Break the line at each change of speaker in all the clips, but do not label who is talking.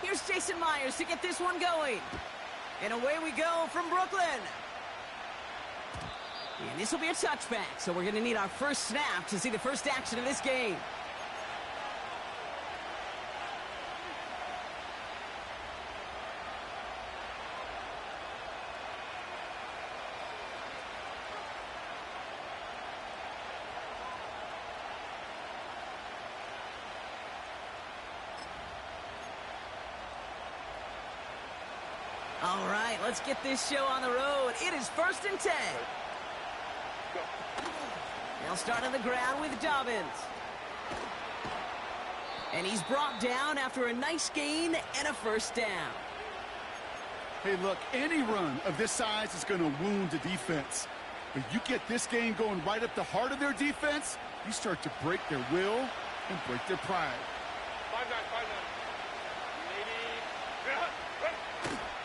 Here's Jason Myers to get this one going. And away we go from Brooklyn. And this will be a touchback, so we're going to need our first snap to see the first action of this game. All right, let's get this show on the road. It is 1st and 10. They'll start on the ground with Dobbins. And he's brought down after a nice gain and a first down.
Hey, look, any run of this size is going to wound the defense. But you get this game going right up the heart of their defense, you start to break their will and break their pride.
5-9.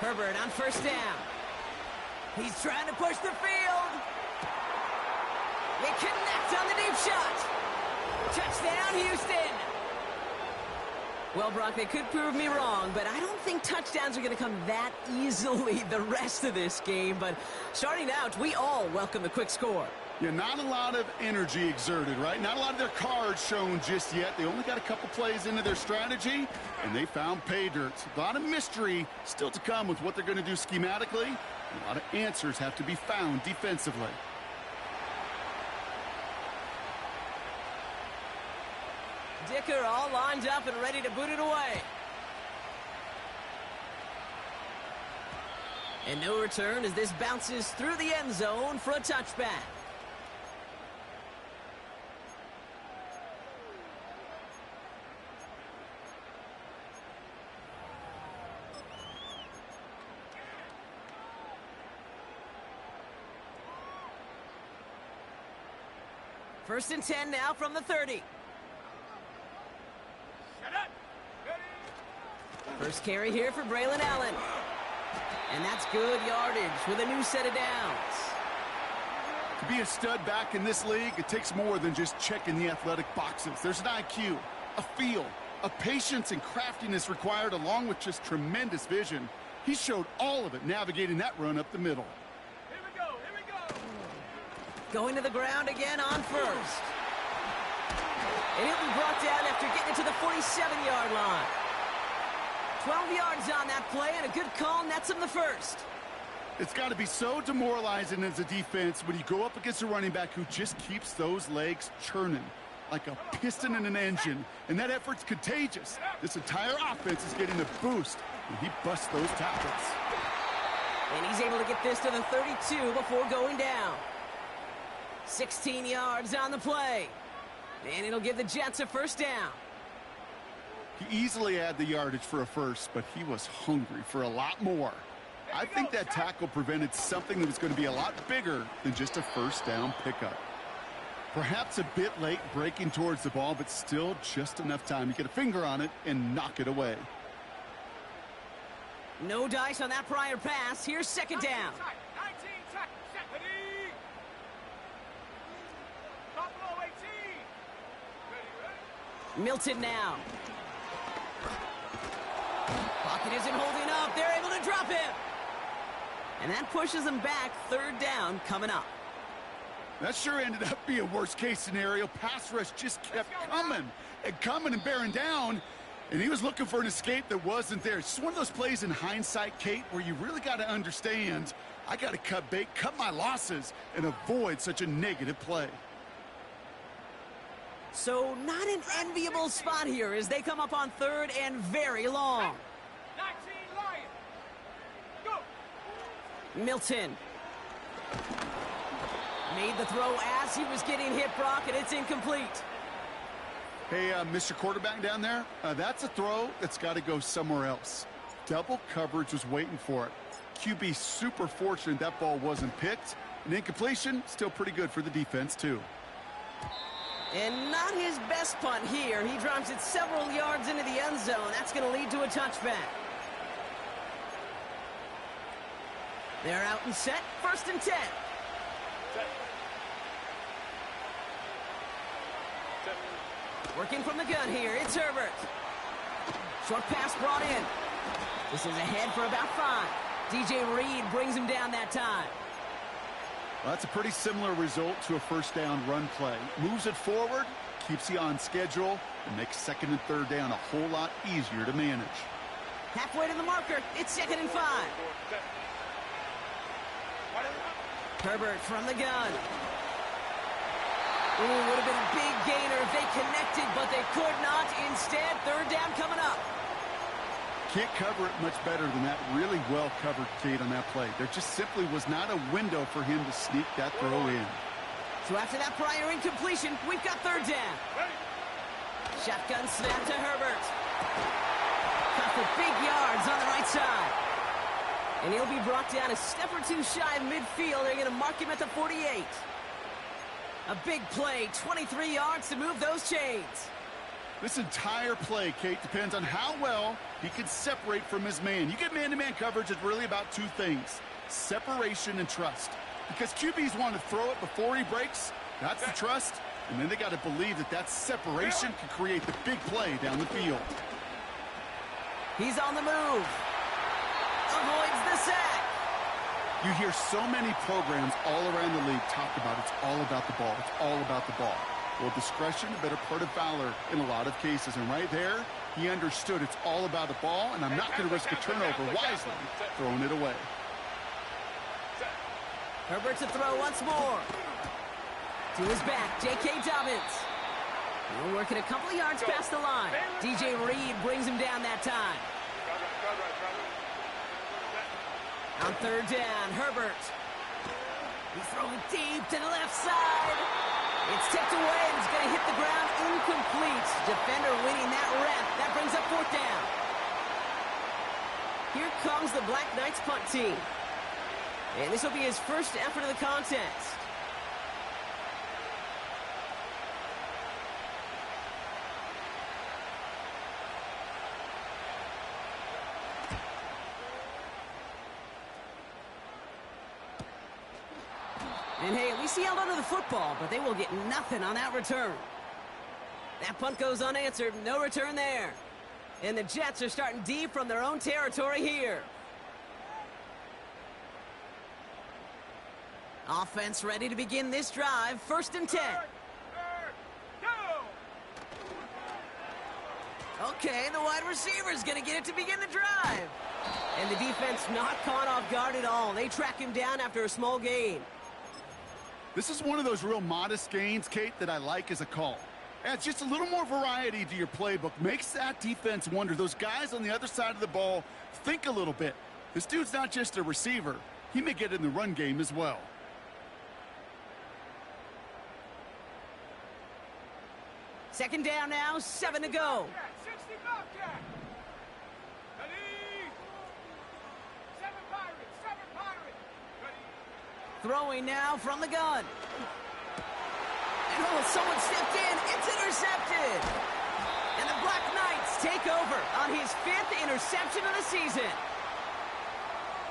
Herbert on first down. He's trying to push the field. They connect on the deep shot. Touchdown, Houston. Well, Brock, they could prove me wrong, but I don't think touchdowns are going to come that easily the rest of this game. But starting out, we all welcome the quick score.
Yeah, not a lot of energy exerted, right? Not a lot of their cards shown just yet. They only got a couple plays into their strategy, and they found pay dirt. A lot of mystery still to come with what they're going to do schematically. A lot of answers have to be found defensively.
Dicker all lined up and ready to boot it away. And no return as this bounces through the end zone for a touchback. First and 10 now from the 30. First carry here for Braylon Allen. And that's good yardage with a new set of downs.
To be a stud back in this league, it takes more than just checking the athletic boxes. There's an IQ, a feel, a patience and craftiness required along with just tremendous vision. He showed all of it navigating that run up the middle.
Here we go.
Going to the ground again on first. And he'll be brought down after getting to the 47-yard line. 12 yards on that play, and a good call nets him the first.
It's got to be so demoralizing as a defense when you go up against a running back who just keeps those legs churning like a piston in an engine, and that effort's contagious. This entire offense is getting a boost when he busts those tackles.
And he's able to get this to the 32 before going down. 16 yards on the play. And it'll give the Jets a first down.
He easily had the yardage for a first, but he was hungry for a lot more. I think that tackle prevented something that was going to be a lot bigger than just a first down pickup. Perhaps a bit late breaking towards the ball, but still just enough time to get a finger on it and knock it away.
No dice on that prior pass. Here's second down.
19, set, ready. Top low 18. Ready.
Milton now. Pocket isn't holding up. They're able to drop him. And that pushes them back. Third down coming up.
That sure ended up being a worst-case scenario. Pass rush just kept coming and bearing down. And he was looking for an escape that wasn't there. It's just one of those plays in hindsight, Kate, where you really got to understand, I got to cut bait, cut my losses, and avoid such a negative play.
So not an enviable spot here as they come up on third and very long.
19, Lion. Go.
Milton. Made the throw as he was getting hit, Brock, and it's incomplete.
Hey, Mr. Quarterback down there, that's a throw that's got to go somewhere else. Double coverage was waiting for it. QB super fortunate that ball wasn't picked. An incompletion, still pretty good for the defense, too.
And not his best punt here. He drives it several yards into the end zone. That's going to lead to a touchback. They're out and set. First and 10.
Set.
Working from the gun here. It's Herbert. Short pass brought in. This is ahead for about 5. DJ Reed brings him down that time.
Well, that's a pretty similar result to a first down run play. Moves it forward, keeps you on schedule, and makes second and third down a whole lot easier to manage.
Halfway to the marker, it's 2nd and 5. Herbert from the gun. Ooh, would have been a big gainer if they connected, but they could not. Instead, 3rd down coming up.
Can't cover it much better than that. Really well covered, Kate, on that play. There just simply was not a window for him to sneak that throw in.
So after that prior incompletion, we've got 3rd down. Shotgun snap to Herbert. Got for big yards on the right side. And he'll be brought down a step or 2 shy of midfield. They're going to mark him at the 48. A big play, 23 yards to move those chains.
This entire play, Kate, depends on how well he can separate from his man. You get man-to-man coverage, it's really about 2 things: separation and trust. Because QBs want to throw it before he breaks. That's the trust. And then they got to believe that that separation can create the big play down the field.
He's on the move. Avoids the sack.
You hear so many programs all around the league talk about it's all about the ball. It's all about the ball. Well, discretion, a better part of valor in a lot of cases. And right there, he understood it's all about the ball, and I'm not going to risk a turnover wisely, throwing it away.
Herbert to throw once more. To his back, J.K. Dobbins. He'll work it a couple of yards past the line. DJ Reed brings him down that time. On 3rd down, Herbert. He's throwing deep to the left side. It's tipped away, and it's going to hit the ground incomplete. Defender winning that rep. That brings up 4th down. Here comes the Blacknights punt team. And this will be his first effort of the contest. And hey, at least he held onto the football, but they will get nothing on that return. That punt goes unanswered. No return there. And the Jets are starting deep from their own territory here. Offense ready to begin this drive. 1st and 10. Okay, the wide receiver's going to get it to begin the drive. And the defense not caught off guard at all. They track him down after a small gain.
This is one of those real modest gains, Kate, that I like as a call. Adds just a little more variety to your playbook. Makes that defense wonder. Those guys on the other side of the ball think a little bit. This dude's not just a receiver. He may get in the run game as well.
Second down now, 7 to go.
60 Bobcat. Ready. 7 Pirates. 7 Pirates. Ready.
Throwing now from the gun. And oh, someone stepped in. It's intercepted. And the Blacknights take over on his 5th interception of the season.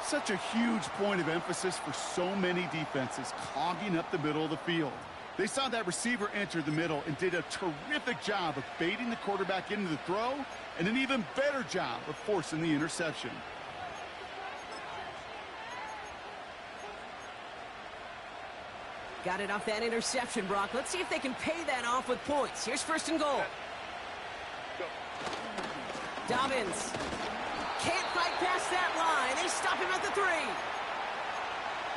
Such a huge point of emphasis for so many defenses, clogging up the middle of the field. They saw that receiver enter the middle and did a terrific job of baiting the quarterback into the throw, and an even better job of forcing the interception.
Got it off that interception, Brock. Let's see if they can pay that off with points. Here's 1st and goal. Dobbins can't fight past that line. They stop him at the 3.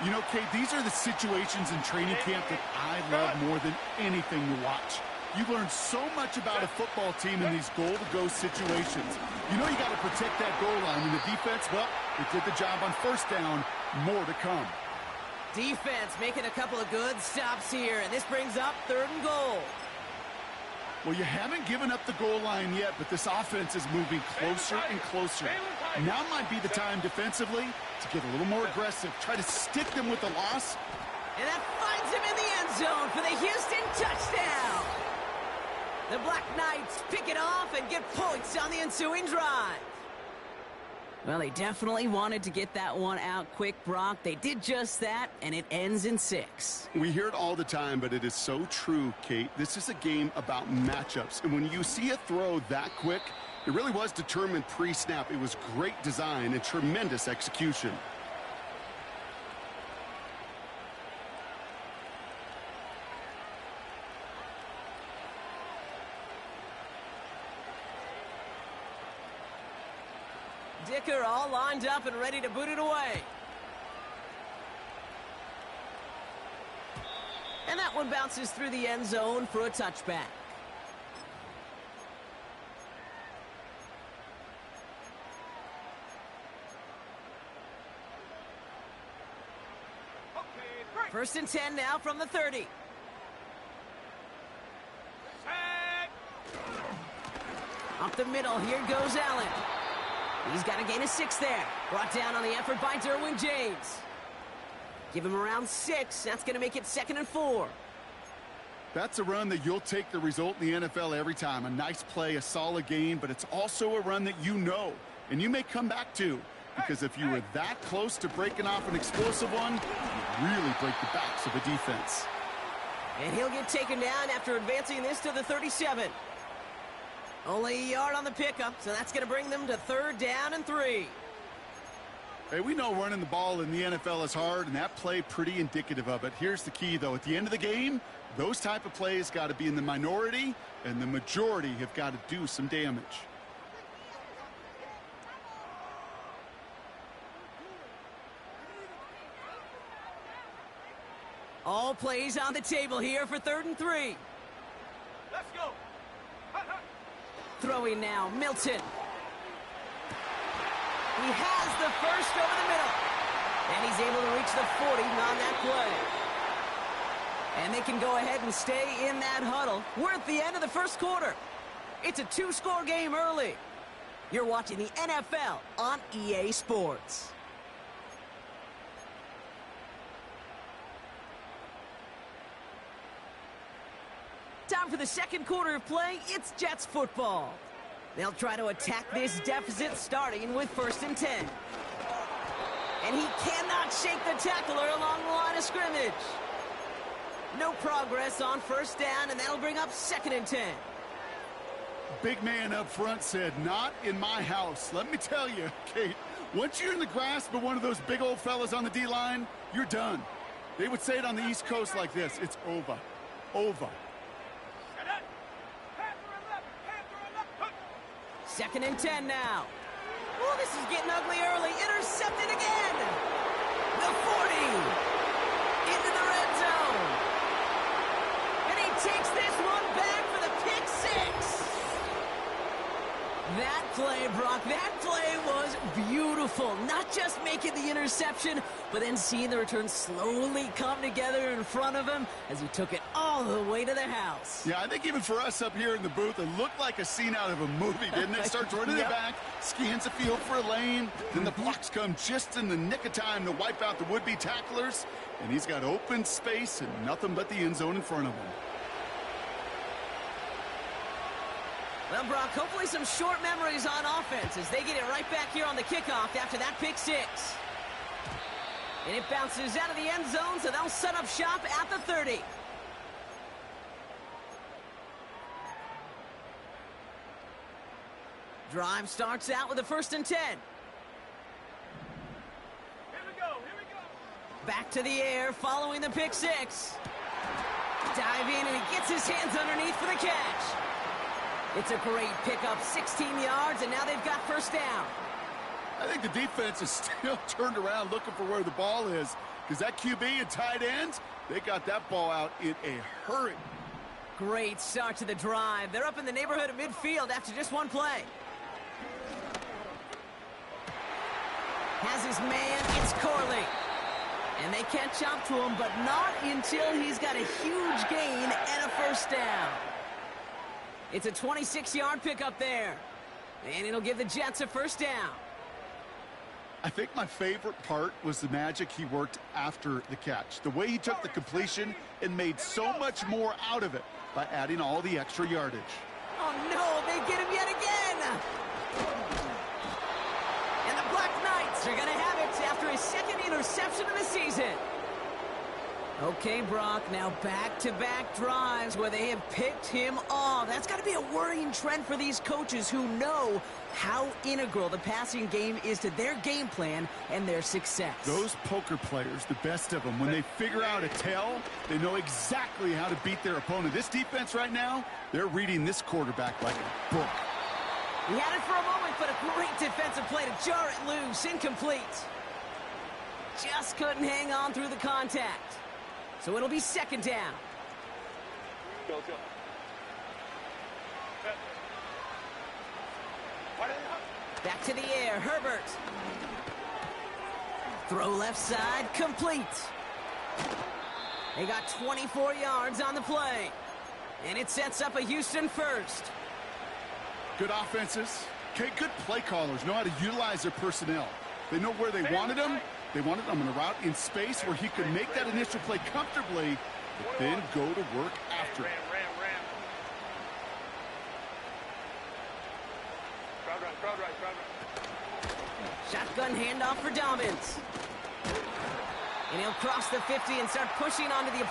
You know, Kate, these are the situations in training camp that I love more than anything to watch. You learn so much about a football team in these goal-to-go situations. You know you got to protect that goal line, and the defense, well, they did the job on 1st down. More to come.
Defense making a couple of good stops here, and this brings up 3rd and goal.
Well, you haven't given up the goal line yet, but this offense is moving closer and closer. Now might be the time defensively to get a little more aggressive. Try to stick them with the loss.
And that finds him in the end zone for the Houston touchdown. The Blacknights pick it off and get points on the ensuing drive. Well, they definitely wanted to get that one out quick, Brock. They did just that, and it ends in 6.
We hear it all the time, but it is so true, Kate. This is a game about matchups. And when you see a throw that quick, It really was determined pre-snap. It was great design and tremendous execution.
Dicker all lined up and ready to boot it away. And that one bounces through the end zone for a touchback. First and 10 now from the 30. Up the middle, here goes Allen. He's got a gain of 6 there. Brought down on the effort by Derwin James. Give him around 6. That's going to make it 2nd and 4.
That's a run that you'll take the result in the NFL every time. A nice play, a solid gain, but it's also a run that you know, and you may come back to. Because if you were that close to breaking off an explosive one, you really break the backs of a defense.
And he'll get taken down after advancing this to the 37. Only a yard on the pickup, so that's going to bring them to 3rd down and 3.
Hey, we know running the ball in the NFL is hard, and that play pretty indicative of it. Here's the key, though. At the end of the game, those type of plays got to be in the minority, and the majority have got to do some damage.
All plays on the table here for 3rd and 3.
Let's go.
Throwing now, Milton. He has the first over the middle. And he's able to reach the 40 on that play. And they can go ahead and stay in that huddle. We're at the end of the first quarter. It's a 2-score game early. You're watching the NFL on EA Sports. Time for the second quarter of play. It's Jets football. They'll try to attack this deficit starting with 1st and 10. And he cannot shake the tackler along the line of scrimmage. No progress on 1st down, and that'll bring up 2nd and 10.
Big man up front said, "Not in my house." Let me tell you, Kate, once you're in the grasp of one of those big old fellas on the D-line, you're done. They would say it on the East Coast like this: it's over. Over.
2nd and 10 now. Oh, this is getting ugly early. Intercepted again. The 40. Into the red zone. And he takes this one back for the pick 6. That play, Brock, that play was beautiful. Not just making the interception, but then seeing the return slowly come together in front of him as he took it all the way to the house.
Yeah, I think even for us up here in the booth, it looked like a scene out of a movie, didn't it? Starts running it back, scans the field for a lane, then the blocks come just in the nick of time to wipe out the would-be tacklers, and he's got open space and nothing but the end zone in front of him.
Well, Brock, hopefully some short memories on offense as they get it right back here on the kickoff after that pick 6. And it bounces out of the end zone, so they'll set up shop at the 30. Drive starts out with a 1st and 10.
Here we go.
Back to the air following the pick 6. Dive in, and he gets his hands underneath for the catch. It's a great pickup, 16 yards, and now they've got 1st down.
I think the defense is still turned around looking for where the ball is, because that QB and tight ends, they got that ball out in a hurry.
Great start to the drive. They're up in the neighborhood of midfield after just one play. Has his man, it's Corley. And they catch up to him, but not until he's got a huge gain and a 1st down. It's a 26-yard pickup there. And it'll give the Jets a 1st down.
I think my favorite part was the magic he worked after the catch. The way he took the completion and made so much more out of it by adding all the extra yardage.
Oh, no, they get him yet again. And the Blacknights are going to have it after his 2nd interception of the season. Okay, Brock, now back-to-back drives where they have picked him off. That's got to be a worrying trend for these coaches who know how integral the passing game is to their game plan and their success.
Those poker players, the best of them, when they figure out a tell, they know exactly how to beat their opponent. This defense right now, they're reading this quarterback like a book.
He had it for a moment, but a great defensive play to jar it loose. Incomplete. Just couldn't hang on through the contact. So it'll be second down.
Go.
Back to the air, Herbert. Throw left side, complete. They got 24 yards on the play. And it sets up a Houston first.
Good offenses. Okay, good play callers know how to utilize their personnel. They know where they wanted them. They wanted him in a route in space where he could make that initial play comfortably, but then go to work after it.
Ram. Crowd right.
Shotgun handoff for Dobbins. And he'll cross the 50 and start pushing onto the opponent.